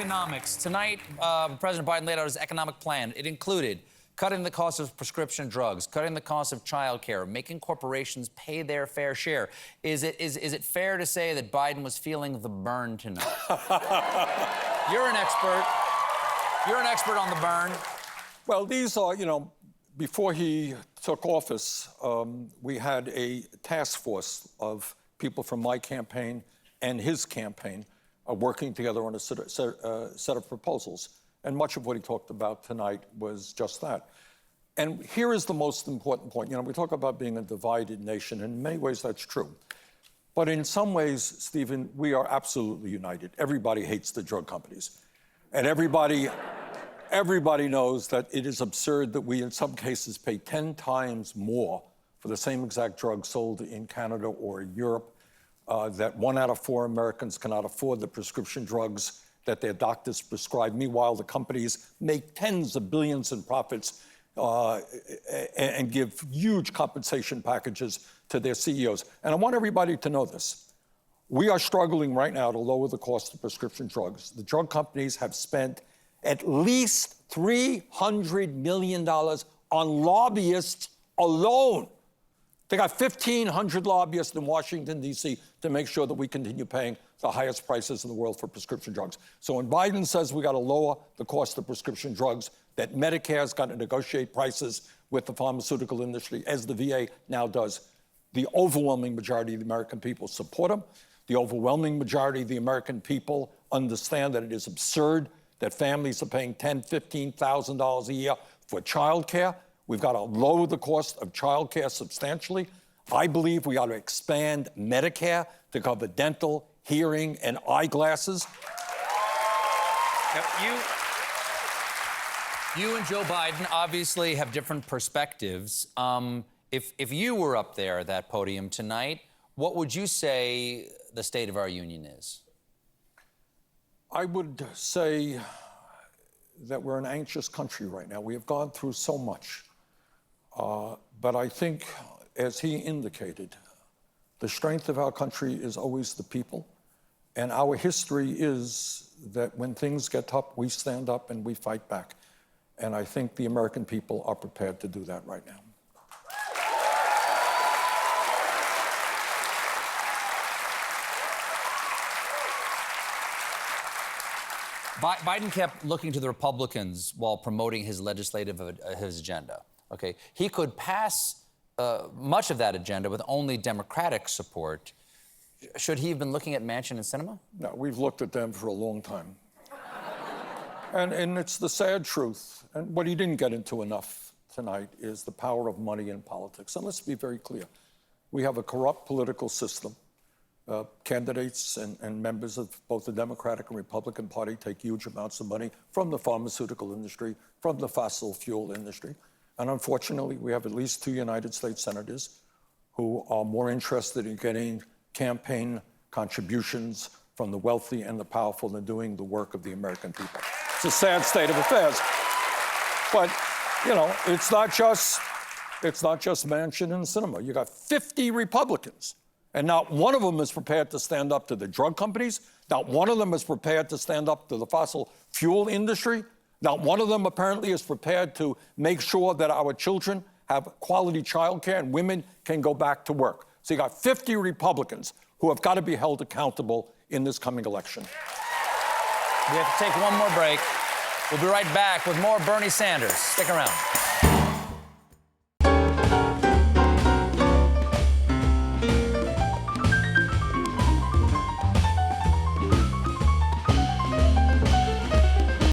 economics. Tonight, President Biden laid out his economic plan. It included cutting the cost of prescription drugs, cutting the cost of childcare, making corporations pay their fair share. Is it fair to say that Biden was feeling the burn tonight? You're an expert. You're an expert on the burn. Well, these are, before he took office, we had a task force of people from my campaign and his campaign working together on a set of proposals. And much of what he talked about tonight was just that. And here is the most important point. We talk about being a divided nation. In many ways, that's true. But in some ways, Stephen, we are absolutely united. Everybody hates the drug companies. And everybody knows that it is absurd that we, in some cases, pay 10 times more for the same exact drug sold in Canada or Europe, that 1 out of 4 Americans cannot afford the prescription drugs that their doctors prescribe. Meanwhile, the companies make tens of billions in profits and give huge compensation packages to their CEOs. And I want everybody to know this. We are struggling right now to lower the cost of prescription drugs. The drug companies have spent at least $300 million on lobbyists alone. They got 1,500 lobbyists in Washington, D.C. to make sure that we continue paying the highest prices in the world for prescription drugs. So when Biden says we got to lower the cost of prescription drugs, that Medicare's got to negotiate prices with the pharmaceutical industry, as the VA now does, the overwhelming majority of the American people support him. The overwhelming majority of the American people understand that it is absurd that families are paying $10,000, $15,000 a year for child care. We've got to lower the cost of child care substantially. I believe we ought to expand Medicare to cover dental, hearing, and eyeglasses. You and Joe Biden obviously have different perspectives. If you were up there at that podium tonight, what would you say the state of our union is? I would say that we're an anxious country right now. We have gone through so much. But I think, as he indicated, the strength of our country is always the people. And our history is that when things get tough, we stand up and we fight back. And I think the American people are prepared to do that right now. Biden kept looking to the Republicans while promoting his legislative his agenda. Okay, he could pass much of that agenda with only Democratic support. Should he have been looking at Manchin and Sinema? No, we've looked at them for a long time. and it's the sad truth. And what he didn't get into enough tonight is the power of money in politics. And let's be very clear. We have a corrupt political system. Candidates and members of both the Democratic and Republican Party take huge amounts of money from the pharmaceutical industry, from the fossil fuel industry. And unfortunately, we have at least 2 United States senators who are more interested in getting campaign contributions from the wealthy and the powerful than doing the work of the American people. It's a sad state of affairs. But, it's not just Manchin and Sinema. You got 50 Republicans, and not one of them is prepared to stand up to the drug companies. Not one of them is prepared to stand up to the fossil fuel industry. Not one of them apparently is prepared to make sure that our children have quality child care and women can go back to work. So you got 50 Republicans who have got to be held accountable in this coming election. We have to take one more break. We'll be right back with more Bernie Sanders. Stick around.